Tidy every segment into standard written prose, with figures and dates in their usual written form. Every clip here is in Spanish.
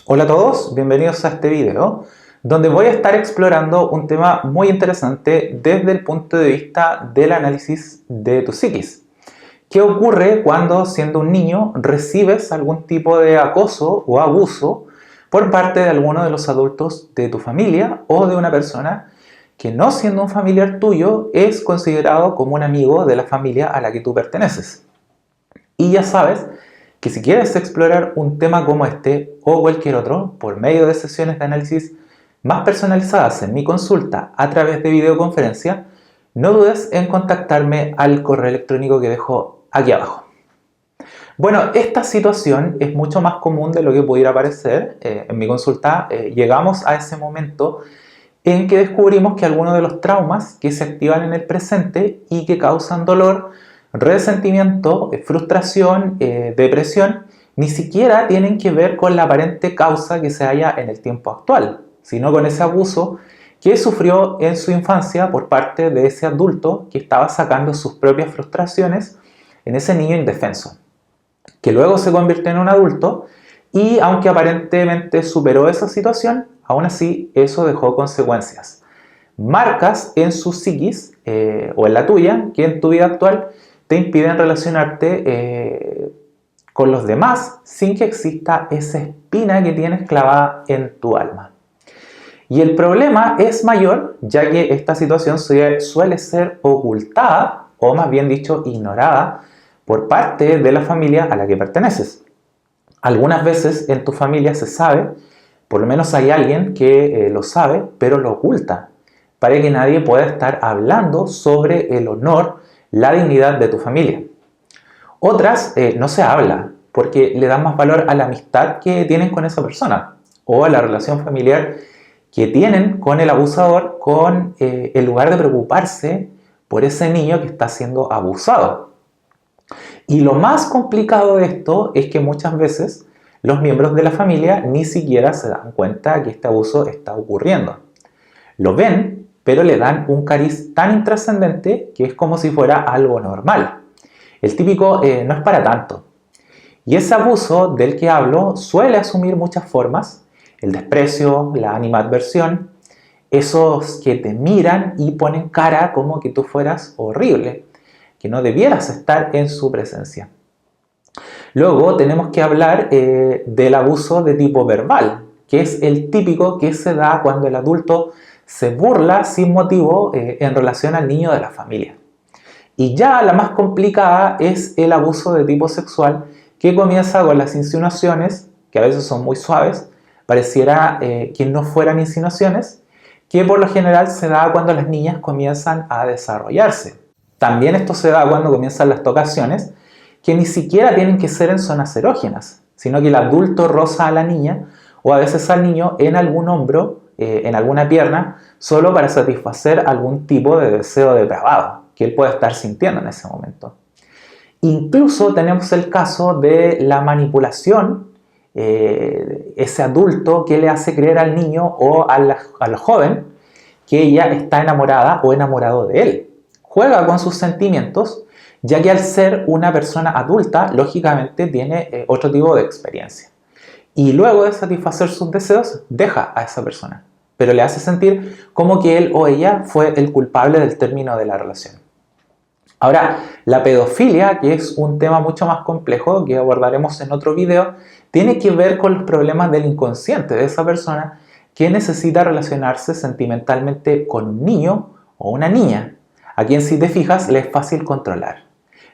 Hola a todos, bienvenidos a este video donde voy a estar explorando un tema muy interesante desde el punto de vista del análisis de tu psiquis. ¿Qué ocurre cuando, siendo un niño, recibes algún tipo de acoso o abuso por parte de alguno de los adultos de tu familia o de una persona que, no siendo un familiar tuyo, es considerado como un amigo de la familia a la que tú perteneces? Y ya sabes que si quieres explorar un tema como este o cualquier otro por medio de sesiones de análisis más personalizadas en mi consulta a través de videoconferencia, no dudes en contactarme al correo electrónico que dejo aquí abajo. Bueno, esta situación es mucho más común de lo que pudiera parecer. En mi consulta llegamos a ese momento en que descubrimos que algunos de los traumas que se activan en el presente y que causan dolor, resentimiento, frustración, depresión, ni siquiera tienen que ver con la aparente causa que se halla en el tiempo actual, sino con ese abuso que sufrió en su infancia por parte de ese adulto que estaba sacando sus propias frustraciones en ese niño indefenso, que luego se convirtió en un adulto y, aunque aparentemente superó esa situación, aún así eso dejó consecuencias, marcas en su psiquis o en la tuya, que en tu vida actual te impiden relacionarte con los demás sin que exista esa espina que tienes clavada en tu alma. Y el problema es mayor, ya que esta situación suele ser ocultada, o más bien dicho, ignorada, por parte de la familia a la que perteneces. Algunas veces en tu familia se sabe, por lo menos hay alguien que lo sabe, pero lo oculta, para que nadie pueda estar hablando sobre el honor, la dignidad de tu familia. Otras no se habla, porque le dan más valor a la amistad que tienen con esa persona, o a la relación familiar que tienen con el abusador, en lugar de preocuparse por ese niño que está siendo abusado. Y lo más complicado de esto es que muchas veces los miembros de la familia ni siquiera se dan cuenta que este abuso está ocurriendo. Lo ven, pero le dan un cariz tan intrascendente que es como si fuera algo normal. El típico no es para tanto. Y ese abuso del que hablo suele asumir muchas formas: el desprecio, la animadversión, esos que te miran y ponen cara como que tú fueras horrible, que no debieras estar en su presencia. Luego tenemos que hablar del abuso de tipo verbal, que es el típico que se da cuando el adulto se burla sin motivo en relación al niño de la familia. Y ya la más complicada es el abuso de tipo sexual, que comienza con las insinuaciones, que a veces son muy suaves, pareciera que no fueran insinuaciones, que por lo general se da cuando las niñas comienzan a desarrollarse. También esto se da cuando comienzan las tocaciones, que ni siquiera tienen que ser en zonas erógenas, sino que el adulto roza a la niña o a veces al niño en algún hombro, en alguna pierna, solo para satisfacer algún tipo de deseo depravado que él puede estar sintiendo en ese momento. Incluso tenemos el caso de la manipulación, ese adulto que le hace creer al niño o al joven que ella está enamorada o enamorado de él. Juega con sus sentimientos, ya que al ser una persona adulta, lógicamente tiene otro tipo de experiencia. Y luego de satisfacer sus deseos, deja a esa persona, pero le hace sentir como que él o ella fue el culpable del término de la relación. Ahora, la pedofilia, que es un tema mucho más complejo que abordaremos en otro video, tiene que ver con los problemas del inconsciente de esa persona que necesita relacionarse sentimentalmente con un niño o una niña, a quien, si te fijas, le es fácil controlar.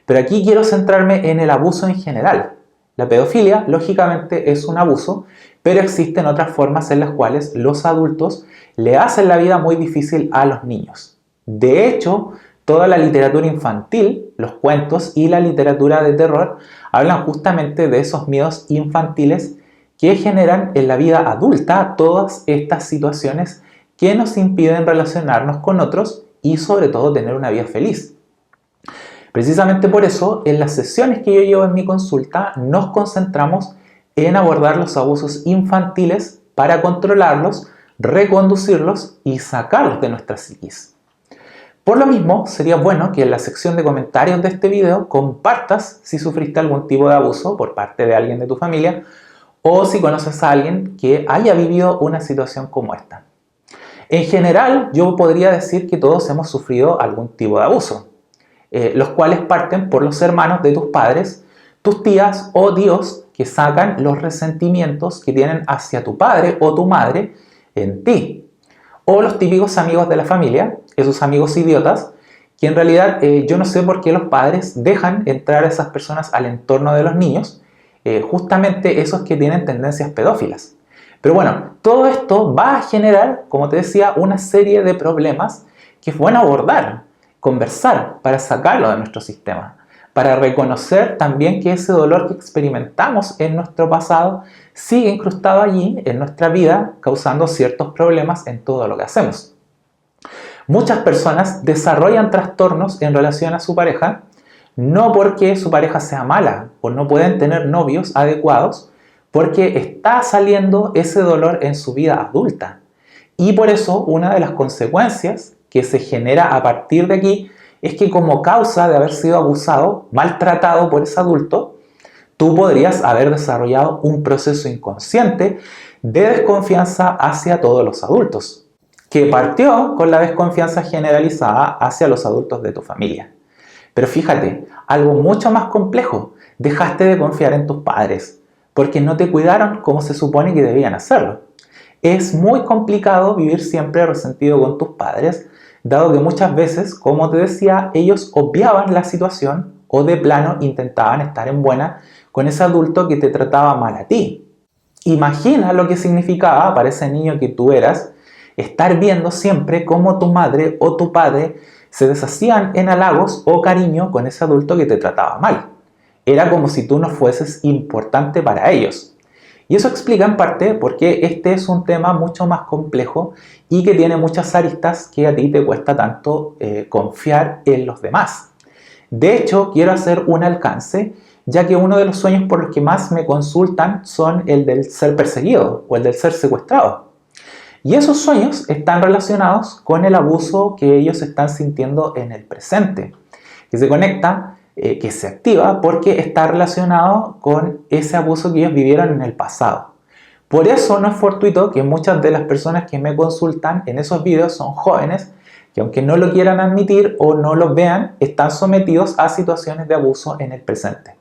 Pero aquí quiero centrarme en el abuso en general. La pedofilia, lógicamente, es un abuso, pero existen otras formas en las cuales los adultos le hacen la vida muy difícil a los niños. De hecho, toda la literatura infantil, los cuentos y la literatura de terror hablan justamente de esos miedos infantiles que generan en la vida adulta todas estas situaciones que nos impiden relacionarnos con otros y sobre todo tener una vida feliz. Precisamente por eso, en las sesiones que yo llevo en mi consulta, nos concentramos en abordar los abusos infantiles para controlarlos, reconducirlos y sacarlos de nuestra psiquis. Por lo mismo, sería bueno que en la sección de comentarios de este video compartas si sufriste algún tipo de abuso por parte de alguien de tu familia, o si conoces a alguien que haya vivido una situación como esta. En general, yo podría decir que todos hemos sufrido algún tipo de abuso, los cuales parten por los hermanos de tus padres, tus tías o tíos que sacan los resentimientos que tienen hacia tu padre o tu madre en ti. O los típicos amigos de la familia, esos amigos idiotas, que en realidad yo no sé por qué los padres dejan entrar a esas personas al entorno de los niños, justamente esos que tienen tendencias pedófilas. Pero bueno, todo esto va a generar, como te decía, una serie de problemas que es bueno abordar, conversar para sacarlo de nuestro sistema, para reconocer también que ese dolor que experimentamos en nuestro pasado sigue incrustado allí en nuestra vida, causando ciertos problemas en todo lo que hacemos. Muchas personas desarrollan trastornos en relación a su pareja, no porque su pareja sea mala o no pueden tener novios adecuados, porque está saliendo ese dolor en su vida adulta. Y por eso una de las consecuencias que se genera a partir de aquí es que como causa de haber sido abusado, maltratado por ese adulto, tú podrías haber desarrollado un proceso inconsciente de desconfianza hacia todos los adultos, que partió con la desconfianza generalizada hacia los adultos de tu familia. Pero fíjate, algo mucho más complejo, dejaste de confiar en tus padres, porque no te cuidaron como se supone que debían hacerlo. Es muy complicado vivir siempre resentido con tus padres, dado que muchas veces, como te decía, ellos obviaban la situación o de plano intentaban estar en buena con ese adulto que te trataba mal a ti. Imagina lo que significaba para ese niño que tú eras estar viendo siempre cómo tu madre o tu padre se deshacían en halagos o cariño con ese adulto que te trataba mal. Era como si tú no fueses importante para ellos. Y eso explica en parte por qué este es un tema mucho más complejo y que tiene muchas aristas que a ti te cuesta tanto confiar en los demás. De hecho, quiero hacer un alcance, ya que uno de los sueños por los que más me consultan son el del ser perseguido o el del ser secuestrado. Y esos sueños están relacionados con el abuso que ellos están sintiendo en el presente, que se conecta, que se activa porque está relacionado con ese abuso que ellos vivieron en el pasado. Por eso no es fortuito que muchas de las personas que me consultan en esos videos son jóvenes que, aunque no lo quieran admitir o no lo vean, están sometidos a situaciones de abuso en el presente.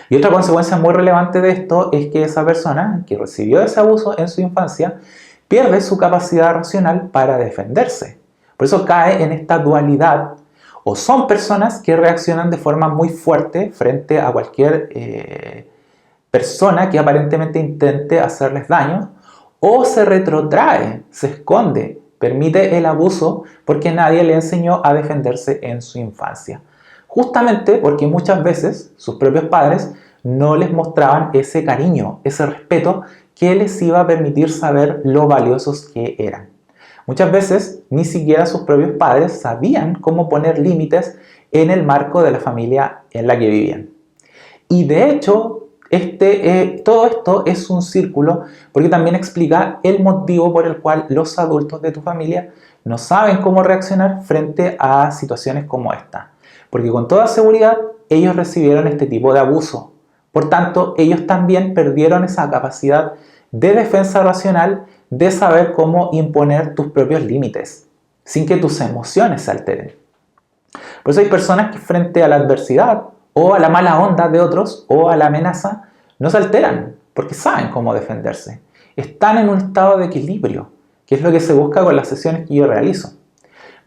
Y otra consecuencia muy relevante de esto es que esa persona que recibió ese abuso en su infancia pierde su capacidad racional para defenderse. Por eso cae en esta dualidad. O son personas que reaccionan de forma muy fuerte frente a cualquier persona que aparentemente intente hacerles daño, o se retrotrae, se esconde, permite el abuso porque nadie le enseñó a defenderse en su infancia. Justamente porque muchas veces sus propios padres no les mostraban ese cariño, ese respeto que les iba a permitir saber lo valiosos que eran. Muchas veces ni siquiera sus propios padres sabían cómo poner límites en el marco de la familia en la que vivían. Y de hecho, todo esto es un círculo porque también explica el motivo por el cual los adultos de tu familia no saben cómo reaccionar frente a situaciones como esta. Porque con toda seguridad ellos recibieron este tipo de abuso. Por tanto, ellos también perdieron esa capacidad de defensa racional, de saber cómo imponer tus propios límites, sin que tus emociones se alteren. Por eso hay personas que frente a la adversidad, o a la mala onda de otros, o a la amenaza, no se alteran, porque saben cómo defenderse. Están en un estado de equilibrio, que es lo que se busca con las sesiones que yo realizo.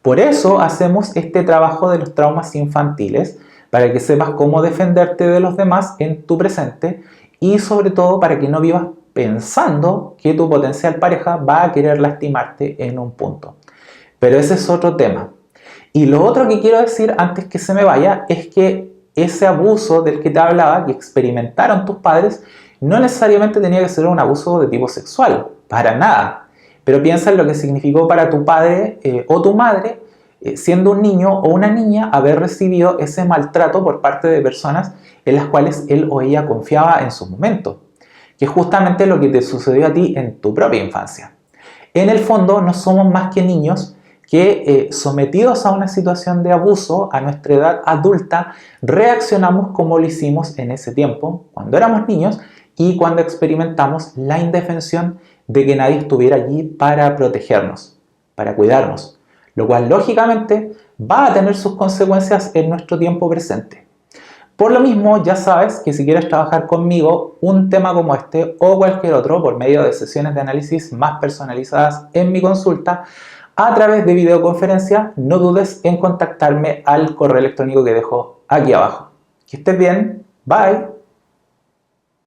Por eso hacemos este trabajo de los traumas infantiles, para que sepas cómo defenderte de los demás en tu presente y sobre todo para que no vivas pensando que tu potencial pareja va a querer lastimarte en un punto. Pero ese es otro tema. Y lo otro que quiero decir antes que se me vaya es que ese abuso del que te hablaba, que experimentaron tus padres, no necesariamente tenía que ser un abuso de tipo sexual, para nada. Pero piensa en lo que significó para tu padre o tu madre, siendo un niño o una niña, haber recibido ese maltrato por parte de personas en las cuales él o ella confiaba en su momento, que es justamente lo que te sucedió a ti en tu propia infancia. En el fondo no somos más que niños que sometidos a una situación de abuso a nuestra edad adulta reaccionamos como lo hicimos en ese tiempo, cuando éramos niños, y cuando experimentamos la indefensión de que nadie estuviera allí para protegernos, para cuidarnos, lo cual lógicamente va a tener sus consecuencias en nuestro tiempo presente. Por lo mismo, ya sabes que si quieres trabajar conmigo un tema como este o cualquier otro por medio de sesiones de análisis más personalizadas en mi consulta a través de videoconferencia, no dudes en contactarme al correo electrónico que dejo aquí abajo. Que estés bien, bye.